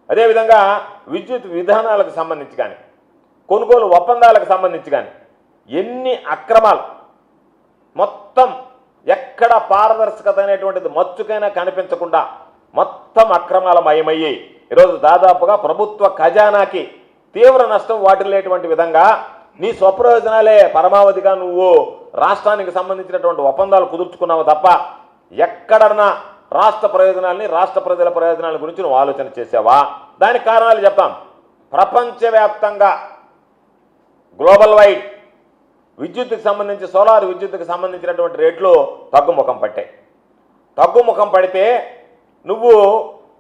అదేవిధంగా విద్యుత్ విధానాలకు సంబంధించి కానీ కొనుగోలు ఒప్పందాలకు సంబంధించి కానీ ఎన్ని అక్రమాలు మొత్తం ఎక్కడ పారదర్శకత అనేటువంటిది మచ్చుకైనా కనిపించకుండా మొత్తం అక్రమాల మయమయ్యి ఈరోజు దాదాపుగా ప్రభుత్వ ఖజానాకి తీవ్ర నష్టం వాటిల్లేటువంటి విధంగా నీ స్వప్రయోజనాలే పరమావధిగా నువ్వు రాష్ట్రానికి సంబంధించినటువంటి ఒప్పందాలు కుదుర్చుకున్నావు తప్ప ఎక్కడన్నా రాష్ట్ర ప్రయోజనాలని రాష్ట్ర ప్రజల ప్రయోజనాల గురించి నువ్వు ఆలోచన చేసావా? దానికి కారణాలు చెప్తాం. ప్రపంచవ్యాప్తంగా గ్లోబల్ వైడ్ విద్యుత్తుకు సంబంధించి సోలార్ విద్యుత్తుకు సంబంధించినటువంటి రేట్లు తగ్గుముఖం పట్టాయి. తగ్గుముఖం పడితే నువ్వు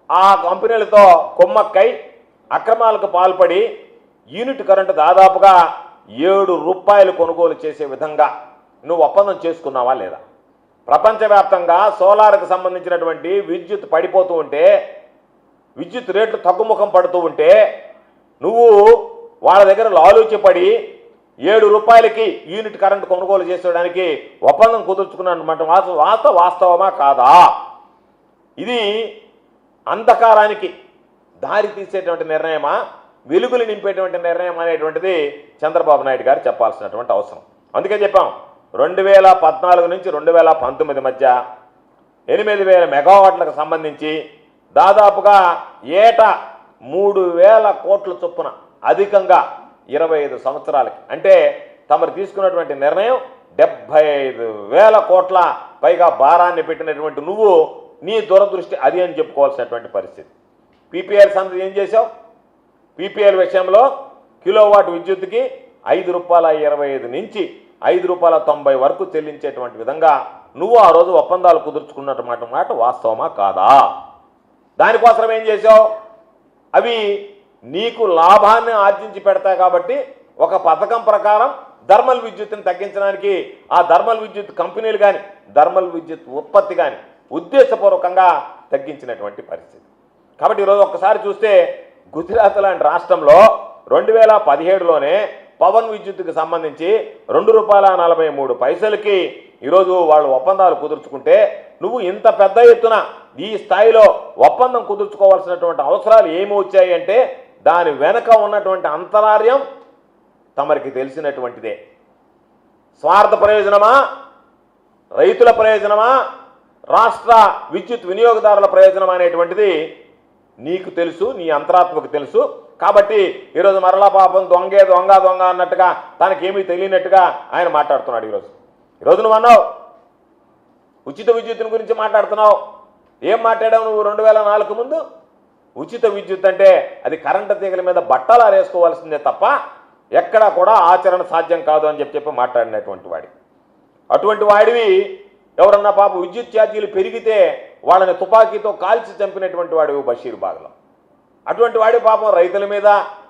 ఆ కంపెనీలతో కొమ్మక్కై అక్రమాలకు పాల్పడి యూనిట్ కరెంటు దాదాపుగా ₹7 కొనుగోలు చేసే విధంగా నువ్వు ఒప్పందం చేసుకున్నావా లేదా? ప్రపంచవ్యాప్తంగా సోలార్కు సంబంధించినటువంటి విద్యుత్ పడిపోతూ ఉంటే, విద్యుత్ రేట్లు తగ్గుముఖం పడుతూ ఉంటే నువ్వు వాళ్ళ దగ్గర లాలూచిపడి ₹7కి యూనిట్ కరెంటు కొనుగోలు చేసేయడానికి ఒప్పందం కుదుర్చుకున్నటువంటి వాస్తవమా కాదా? ఇది అంధకారానికి దారి తీసేటువంటి నిర్ణయమా, వెలుగులు నింపేటువంటి నిర్ణయం అనేటువంటిది చంద్రబాబు నాయుడు గారు చెప్పాల్సినటువంటి అవసరం. అందుకే చెప్పాం 2014 నుంచి 2019 మధ్య 8,000 మెగావాట్లకు సంబంధించి దాదాపుగా ఏటా 3,000 కోట్ల చొప్పున అధికంగా 25 సంవత్సరాలకి, అంటే తమరు తీసుకున్నటువంటి నిర్ణయం 75,000 కోట్ల పైగా భారాన్ని పెట్టినటువంటి నువ్వు నీ దురదృష్టి అది అని చెప్పుకోవాల్సినటువంటి పరిస్థితి. పీపీఎల్ సంగతి ఏం చేశావు? పీపీఎల్ విషయంలో కిలోవాట్ విద్యుత్తుకి ₹5.25 నుంచి ₹5.90 వరకు చెల్లించేటువంటి విధంగా నువ్వు ఆ రోజు ఒప్పందాలు కుదుర్చుకున్నటువంటి మాట వాస్తవమా కాదా? దానికోసం ఏం చేశావు? అవి నీకు లాభాన్ని ఆర్జించి పెడతాయి కాబట్టి ఒక పథకం ప్రకారం థర్మల్ విద్యుత్తుని తగ్గించడానికి ఆ థర్మల్ విద్యుత్ కంపెనీలు కానీ థర్మల్ విద్యుత్ ఉత్పత్తి కానీ ఉద్దేశపూర్వకంగా తగ్గించినటువంటి పరిస్థితి. కాబట్టి ఈరోజు ఒక్కసారి చూస్తే గుజరాత్ లాంటి రాష్ట్రంలో 2017లోనే పవన్ విద్యుత్తుకు సంబంధించి ₹2.43కి ఈరోజు వాళ్ళు ఒప్పందాలు కుదుర్చుకుంటే నువ్వు ఇంత పెద్ద ఎత్తున ఈ స్థాయిలో ఒప్పందం కుదుర్చుకోవాల్సినటువంటి అవసరాలు ఏమి వచ్చాయి అంటే దాని వెనక ఉన్నటువంటి అంతరార్యం తమరికి తెలిసినటువంటిదే. స్వార్థ ప్రయోజనమా, రైతుల ప్రయోజనమా, రాష్ట్ర విద్యుత్ వినియోగదారుల ప్రయోజనం అనేటువంటిది నీకు తెలుసు, నీ అంతరాత్మకు తెలుసు. కాబట్టి ఈరోజు మరలా పాపం దొంగ దొంగ అన్నట్టుగా తనకేమీ తెలియనట్టుగా ఆయన మాట్లాడుతున్నాడు. ఈరోజు నువ్వు అన్నావు ఉచిత విద్యుత్తుని గురించి మాట్లాడుతున్నావు. ఏం మాట్లాడావు నువ్వు 2004 ముందు? ఉచిత విద్యుత్ అంటే అది కరెంటు తీగల మీద బట్టలు ఆరేసుకోవాల్సిందే తప్ప ఎక్కడా కూడా ఆచరణ సాధ్యం కాదు అని చెప్పి మాట్లాడినటువంటి వాడి. అటువంటి వాడివి ఎవరన్నా పాప విద్యుత్ ఛార్జీలు పెరిగితే వాళ్ళని తుపాకీతో కాల్చి చంపినటువంటి వాడు బషీర్బాగ్లో. అటువంటి వాడి పాపం రైతుల మీద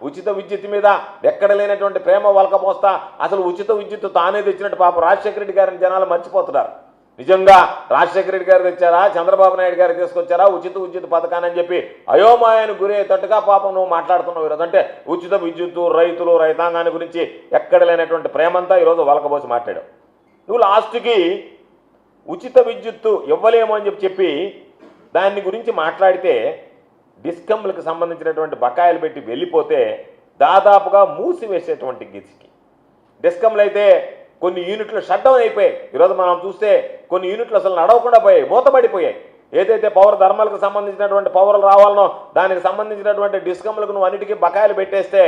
ఉచిత విద్యుత్ మీద ఎక్కడ లేనటువంటి ప్రేమ వలకపోస్తా అసలు ఉచిత విద్యుత్ తానే తెచ్చినట్టు పాపం రాజశేఖర రెడ్డి గారిని జనాలు మర్చిపోతున్నారు. నిజంగా రాజశేఖర రెడ్డి గారు తెచ్చారా, చంద్రబాబు నాయుడు గారు తీసుకొచ్చారా ఉచిత విద్యుత్ పథకాన్ని అని చెప్పి అయోమయాన్ని గురయ్యేటట్టుగా పాపం నువ్వు మాట్లాడుతున్నావు ఈరోజు. అంటే ఉచిత విద్యుత్తు, రైతులు, రైతాంగాన్ని గురించి ఎక్కడ లేనటువంటి ప్రేమంతా ఈరోజు వలకపోసి మాట్లాడావు. నువ్వు లాస్ట్కి ఉచిత విద్యుత్తు ఇవ్వలేము అని చెప్పి దాని గురించి మాట్లాడితే డిస్కమ్లకు సంబంధించినటువంటి బకాయిలు పెట్టి వెళ్ళిపోతే దాదాపుగా మూసివేసేటువంటి గిరికి డిస్కమ్లు అయితే కొన్ని యూనిట్లు షట్ డౌన్ అయిపోయాయి. ఈరోజు మనం చూస్తే కొన్ని యూనిట్లు అసలు నడవకుండా పోయాయి, మూతపడిపోయాయి. ఏదైతే పవర్ ధర్మాలకు సంబంధించినటువంటి పవర్లు రావాలనో దానికి సంబంధించినటువంటి డిస్కమ్లకు నువ్వు అన్నిటికీ బకాయిలు పెట్టేస్తే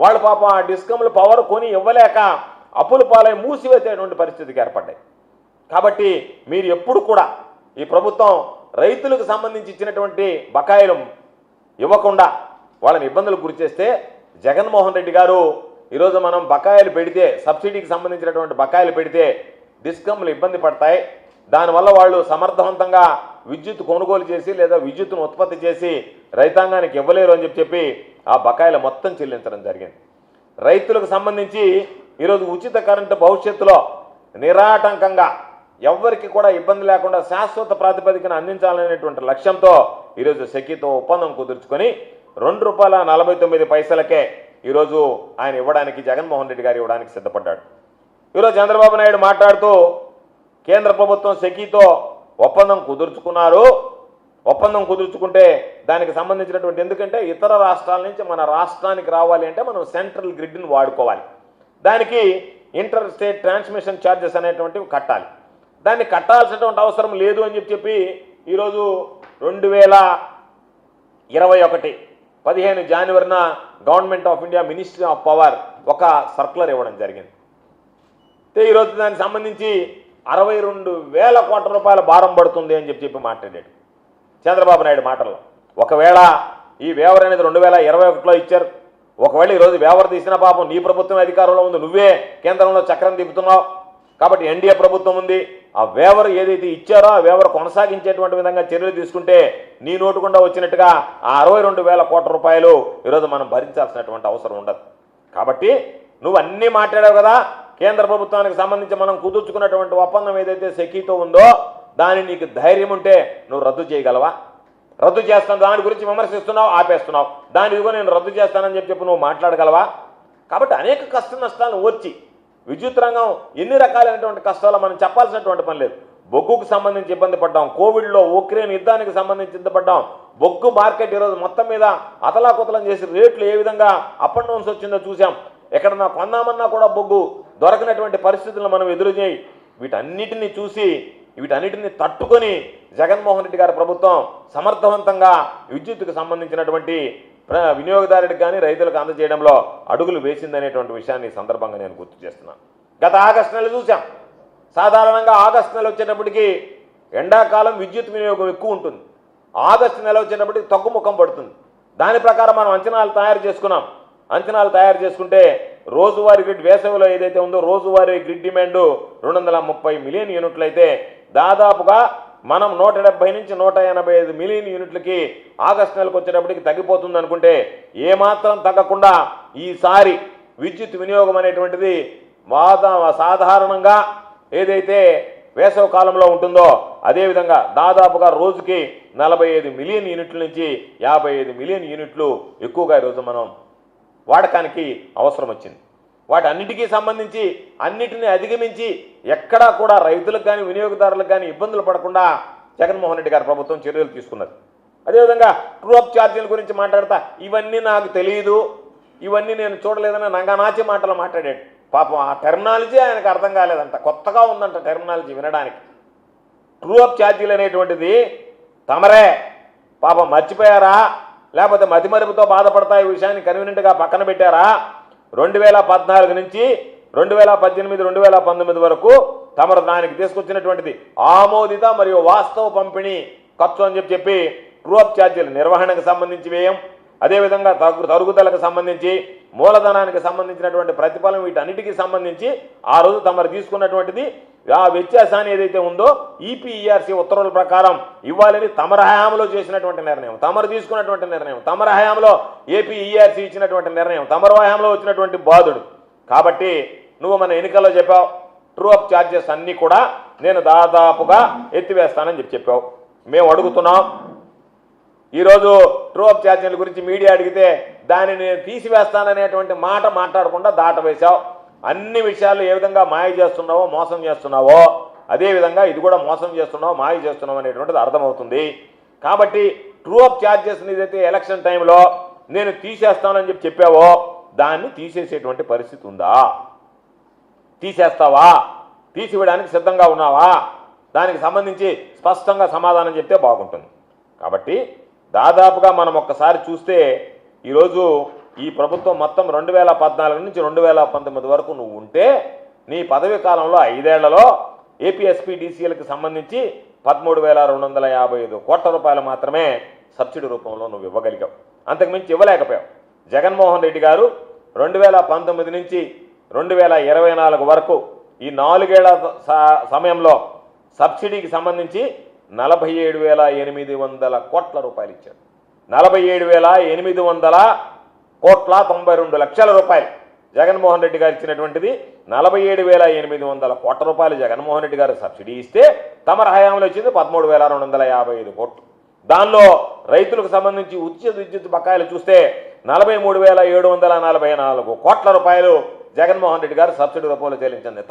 వాళ్ళు పాపం ఆ డిస్కమ్లు పవర్ కొని ఇవ్వలేక అప్పుల పాలై మూసివేసేటువంటి పరిస్థితికి ఏర్పడ్డాయి. కాబట్టి మీరు ఎప్పుడు కూడా ఈ ప్రభుత్వం రైతులకు సంబంధించి ఇచ్చినటువంటి బకాయిలు ఇవ్వకుండా వాళ్ళని ఇబ్బందులకు గురి చేస్తే జగన్మోహన్ రెడ్డి గారు ఈరోజు మనం బకాయిలు పెడితే సబ్సిడీకి సంబంధించినటువంటి బకాయిలు పెడితే డిస్కమ్లు ఇబ్బంది పడతాయి, దానివల్ల వాళ్ళు సమర్థవంతంగా విద్యుత్ కొనుగోలు చేసి లేదా విద్యుత్తును ఉత్పత్తి చేసి రైతాంగానికి ఇవ్వలేరు అని చెప్పి ఆ బకాయిలు మొత్తం చెల్లించడం జరిగింది. రైతులకు సంబంధించి ఈరోజు ఉచిత కరెంటు భవిష్యత్తులో నిరాటంకంగా ఎవ్వరికి కూడా ఇబ్బంది లేకుండా శాశ్వత ప్రాతిపదికన అందించాలనేటువంటి లక్ష్యంతో ఈరోజు సెకీతో ఒప్పందం కుదుర్చుకొని ₹2.49కే ఈరోజు ఆయన ఇవ్వడానికి జగన్మోహన్ రెడ్డి గారు ఇవ్వడానికి సిద్ధపడ్డాడు. ఈరోజు చంద్రబాబు నాయుడు మాట్లాడుతూ కేంద్ర ప్రభుత్వం సెకీతో ఒప్పందం కుదుర్చుకున్నారు, ఒప్పందం కుదుర్చుకుంటే దానికి సంబంధించినటువంటి, ఎందుకంటే ఇతర రాష్ట్రాల నుంచి మన రాష్ట్రానికి రావాలి అంటే మనం సెంట్రల్ గ్రిడ్ని వాడుకోవాలి. దానికి ఇంటర్ స్టేట్ ట్రాన్స్మిషన్ ఛార్జెస్ అనేటువంటివి కట్టాలి. దాన్ని కట్టాల్సినటువంటి అవసరం లేదు అని చెప్పి ఈరోజు 2021 15 జనవరిన government of India ministry of power ఒక సర్క్యులర్ ఇవ్వడం జరిగింది. ఈరోజు దానికి సంబంధించి 62,000 కోట్ల రూపాయల భారం పడుతుంది అని చెప్పి మాట్లాడాడు చంద్రబాబు నాయుడు మాటల్లో. ఒకవేళ ఈ వేవర్ అనేది 2021లో ఇచ్చారు, ఒకవేళ ఈరోజు వేవర్ తీసిన పాపం నీ ప్రభుత్వం అధికారంలో ఉంది, నువ్వే కేంద్రంలో చక్రం తిప్పుతున్నావు కాబట్టి ఎన్డీఏ ప్రభుత్వం ఉంది, ఆ వేవర్ ఏదైతే ఇచ్చారో ఆ వేవర్ కొనసాగించేటువంటి విధంగా చర్యలు తీసుకుంటే నీ నోటుకుండా వచ్చినట్టుగా ఆ 62,000 కోట్ల రూపాయలు ఈరోజు మనం భరించాల్సినటువంటి అవసరం ఉండదు. కాబట్టి నువ్వు అన్నీ మాట్లాడావు కదా, కేంద్ర ప్రభుత్వానికి సంబంధించి మనం కుదుర్చుకున్నటువంటి ఒప్పందం ఏదైతే సెకీతో ఉందో దాన్ని నీకు ధైర్యం ఉంటే నువ్వు రద్దు చేయగలవా? రద్దు చేస్తాను, దాని గురించి విమర్శిస్తున్నావు, ఆపేస్తున్నావు, దాని ఇదిగో నేను రద్దు చేస్తానని చెప్పి నువ్వు మాట్లాడగలవా? కాబట్టి అనేక కష్ట నష్టాలను వచ్చి విద్యుత్ రంగం ఎన్ని రకాలైనటువంటి కష్టాలు మనం చెప్పాల్సినటువంటి పని లేదు. బొగ్గుకు సంబంధించి ఇబ్బంది పడ్డాం, కోవిడ్లో ఉక్రెయిన్ యుద్ధానికి సంబంధించి ఇబ్బంది పడ్డాం, బొగ్గు మార్కెట్ ఈరోజు మొత్తం మీద అతలాకుతలం చేసి రేట్లు ఏ విధంగా అప్ అండ్ డౌన్స్ వచ్చిందో చూసాం. ఎక్కడన్నా కొందామన్నా కూడా బొగ్గు దొరకనటువంటి పరిస్థితులను మనం ఎదురు చేయి. వీటన్నిటిని చూసి వీటన్నిటిని తట్టుకొని జగన్మోహన్ రెడ్డి గారి ప్రభుత్వం సమర్థవంతంగా విద్యుత్తుకు సంబంధించినటువంటి వినియోగదారుడికి కానీ రైతులకు అందజేయడంలో అడుగులు వేసిందనేటువంటి విషయాన్ని ఈ సందర్భంగా నేను గుర్తు చేస్తున్నాను. గత ఆగస్టు నెల చూసాం, సాధారణంగా ఆగస్టు నెల వచ్చేటప్పటికి ఎండాకాలం విద్యుత్ వినియోగం ఎక్కువ ఉంటుంది, ఆగస్టు నెల వచ్చేటప్పటికి తగ్గుముఖం పడుతుంది. దాని ప్రకారం మనం అంచనాలు తయారు చేసుకున్నాం. అంచనాలు తయారు చేసుకుంటే రోజువారీ గ్రిడ్ వేసవిలో ఏదైతే ఉందో రోజువారీ గ్రిడ్ డిమాండ్ 230 మిలియన్ యూనిట్లు అయితే దాదాపుగా మనం 170 నుంచి 185 మిలియన్ యూనిట్లకి ఆగస్టు నెలకు వచ్చేటప్పటికి తగ్గిపోతుంది అనుకుంటే ఏమాత్రం తగ్గకుండా ఈసారి విద్యుత్ వినియోగం అనేటువంటిది సాధారణంగా ఏదైతే వేసవ కాలంలో ఉంటుందో అదేవిధంగా దాదాపుగా రోజుకి 45 మిలియన్ యూనిట్ల నుంచి 55 మిలియన్ యూనిట్లు ఎక్కువగా ఈరోజు మనం వాడకానికి అవసరం వచ్చింది. వాటన్నిటికీ సంబంధించి అన్నిటిని అధిగమించి ఎక్కడా కూడా రైతులకు కానీ వినియోగదారులకు కానీ ఇబ్బందులు పడకుండా జగన్మోహన్ రెడ్డి గారి ప్రభుత్వం చర్యలు తీసుకున్నది. అదేవిధంగా ట్రూ అప్ ఛార్జీల గురించి మాట్లాడతా ఇవన్నీ నాకు తెలియదు, ఇవన్నీ నేను చూడలేదని నంగనాచి మాటలు మాట్లాడాడు. పాపం ఆ టెర్మినాలజీ ఆయనకు అర్థం కాలేదంట, కొత్తగా ఉందంట టెర్మినాలజీ వినడానికి. ట్రూ అప్ ఛార్జీలు అనేటువంటిది తమరే పాపం మర్చిపోయారా, లేకపోతే మతిమరుపుతో బాధపడతా ఈ విషయాన్ని కన్వీనెంట్గా పక్కన పెట్టారా? 2014 నుంచి 2018, 2019 వరకు తమరు దానికి తీసుకొచ్చినటువంటిది ఆమోదిత మరియు వాస్తవ పంపిణీ ఖర్చు అని చెప్పి ట్రూ అప్ ఛార్జీల నిర్వహణకు సంబంధించి వ్యయం, అదేవిధంగా తరుగుదలకు సంబంధించి మూలధనానికి సంబంధించినటువంటి ప్రతిఫలం వీటన్నిటికీ సంబంధించి ఆ రోజు తమరు తీసుకున్నటువంటిది ఆ వ్యత్యాసాన్ని ఏదైతే ఉందో ఈపీఈఆర్సీ ఉత్తర్వుల ప్రకారం ఇవ్వాలని తమర హయాంలో చేసినటువంటి నిర్ణయం, తమరు తీసుకున్నటువంటి నిర్ణయం, తమర హయాంలో ఏపీఈఆర్సీ ఇచ్చినటువంటి నిర్ణయం, తమర హయాంలో వచ్చినటువంటి బాధుడు. కాబట్టి నువ్వు మన ఎన్నికల్లో చెప్పావు ట్రూ అప్ ఛార్జెస్ అన్నీ కూడా నేను దాదాపుగా ఎత్తివేస్తానని చెప్పావు. మేము అడుగుతున్నాం, ఈరోజు ట్రూ అప్ ఛార్జీల గురించి మీడియా అడిగితే దాన్ని నేను తీసివేస్తాననేటువంటి మాట మాట్లాడకుండా దాటవేశావు. అన్ని విషయాలు ఏ విధంగా మాయ చేస్తున్నావో మోసం చేస్తున్నావో అదేవిధంగా ఇది కూడా మోసం చేస్తున్నావు మాయ చేస్తున్నావు అనేటువంటిది అర్థమవుతుంది. కాబట్టి ట్రూ అప్ ఛార్జెస్ని ఏదైతే ఎలక్షన్ టైంలో నేను తీసేస్తానని చెప్పావో దాన్ని తీసేసేటువంటి పరిస్థితి ఉందా? తీసేస్తావా? తీసివేయడానికి సిద్ధంగా ఉన్నావా? దానికి సంబంధించి స్పష్టంగా సమాధానం చెప్తే బాగుంటుంది. కాబట్టి దాదాపుగా మనం ఒక్కసారి చూస్తే ఈరోజు ఈ ప్రభుత్వం మొత్తం 2014 నుంచి 2019 వరకు నువ్వు ఉంటే నీ పదవి కాలంలో 5 ఏళ్లలో ఏపీఎస్పీడీసీఎల్కి సంబంధించి 13,255 కోట్ల రూపాయలు మాత్రమే సబ్సిడీ రూపంలో నువ్వు ఇవ్వగలిగావు, అంతకుమించి ఇవ్వలేకపోయావు. జగన్మోహన్ రెడ్డి గారు 2019 నుంచి 2024 వరకు ఈ 4 ఏళ్ల సమయంలో సబ్సిడీకి సంబంధించి 47,800 కోట్ల రూపాయలు ఇచ్చాడు. 47,800 కోట్ల 92 లక్షల రూపాయలు జగన్మోహన్ రెడ్డి గారు ఇచ్చినటువంటిది. 47,800 కోట్ల రూపాయలు జగన్మోహన్ రెడ్డి గారు సబ్సిడీ ఇస్తే తమర హయాంలో వచ్చింది 13,255 కోట్లు. దానిలో రైతులకు సంబంధించి ఉచిత విద్యుత్ బకాయిలు చూస్తే 43,744 కోట్ల రూపాయలు జగన్మోహన్ రెడ్డి గారు సబ్సిడీ రూపంలో చెల్లించింది.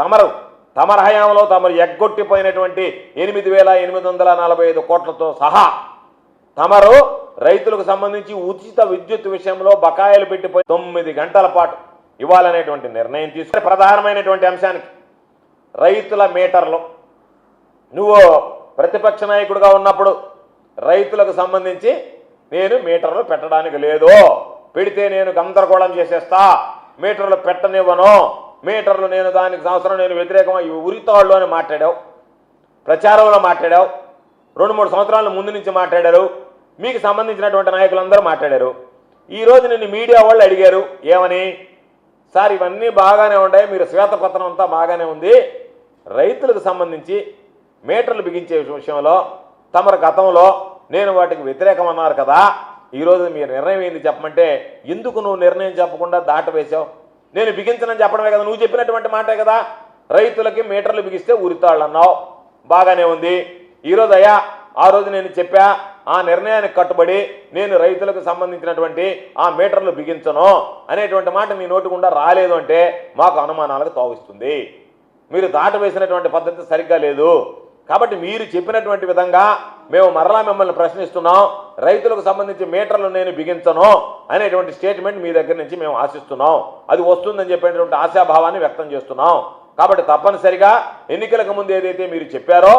తమర హయాంలో తమరు ఎగ్గొట్టిపోయినటువంటి 8,845 కోట్లతో సహా తమరు రైతులకు సంబంధించి ఉచిత విద్యుత్ విషయంలో బకాయిలు పెట్టిపోయి 9 గంటల పాటు ఇవ్వాలనేటువంటి నిర్ణయం తీసుకుని ప్రధానమైనటువంటి అంశానికి రైతుల మీటర్లు నువ్వు ప్రతిపక్ష నాయకుడిగా ఉన్నప్పుడు రైతులకు సంబంధించి నేను మీటర్లు పెట్టడానికి లేదు, పెడితే నేను గందరగోళం చేసేస్తా, మీటర్లు పెట్టనివ్వను, మీటర్లు నేను దానికి సంవత్సరం నేను వ్యతిరేకమై ఉరితాళ్ళు అని మాట్లాడావు, ప్రచారంలో మాట్లాడావు, 2-3 సంవత్సరాల ముందు నుంచి మాట్లాడారు, మీకు సంబంధించినటువంటి నాయకులందరూ మాట్లాడారు. ఈరోజు నిన్ను మీడియా వాళ్ళు అడిగారు ఏమని, సార్ ఇవన్నీ బాగానే ఉన్నాయి, మీరు శ్వేతపత్రం అంతా బాగానే ఉంది, రైతులకు సంబంధించి మీటర్లు బిగించే విషయంలో తమరు గతంలో నేను వాటికి వ్యతిరేకం అన్నారు కదా, ఈరోజు మీ నిర్ణయం ఏంది చెప్పమంటే ఎందుకు నువ్వు నిర్ణయం చెప్పకుండా దాటవేశావు? నేను బిగించనని చెప్పడమే కదా, నువ్వు చెప్పినటువంటి మాటే కదా, రైతులకి మీటర్లు బిగిస్తే ఉరితాళ్ళు అన్నావు, బాగానే ఉంది. ఈరోజు అయ్యా ఆ రోజు నేను చెప్పా, ఆ నిర్ణయానికి కట్టుబడి నేను రైతులకు సంబంధించినటువంటి ఆ మీటర్లు బిగించను అనేటువంటి మాట నీ నోటి గుండా రాలేదు అంటే మాకు అనుమానాలకు తావిస్తుంది. మీరు దాటవేసినటువంటి పద్ధతి సరిగ్గా లేదు. కాబట్టి మీరు చెప్పినటువంటి విధంగా మేము మరలా మిమ్మల్ని ప్రశ్నిస్తున్నాం, రైతులకు సంబంధించి మీటర్లు నేను బిగించను అనేటువంటి స్టేట్మెంట్ మీ దగ్గర నుంచి మేము ఆశిస్తున్నాం. అది వస్తుందని చెప్పేటువంటి ఆశాభావాన్ని వ్యక్తం చేస్తున్నాం. కాబట్టి తప్పనిసరిగా ఎన్నికలకు ముందు ఏదైతే మీరు చెప్పారో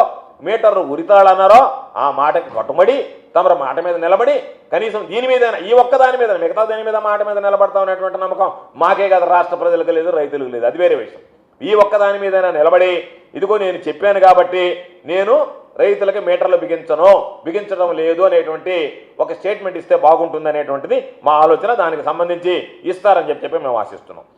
మీటర్లు ఉరితాళన్నారో ఆ మాటకి కట్టుబడి తమరు మాట మీద నిలబడి కనీసం దీని మీద ఈ ఒక్క దాని మీద మిగతా దాని మీద మాట మీద నిలబడతాం అనేటువంటి నమ్మకం మాకే కదా, రాష్ట్ర ప్రజలకు లేదు, రైతులకు లేదు, అది వేరే విషయం. ఈ ఒక్క దాని మీద నిలబడి ఇదిగో నేను చెప్పాను కాబట్టి నేను రైతులకి మీటర్లు బిగించడం లేదు అనేటువంటి ఒక స్టేట్మెంట్ ఇస్తే బాగుంటుంది అనేటువంటిది మా ఆలోచన. దానికి సంబంధించి ఇస్తారని చెప్పి మేము ఆశిస్తున్నాం.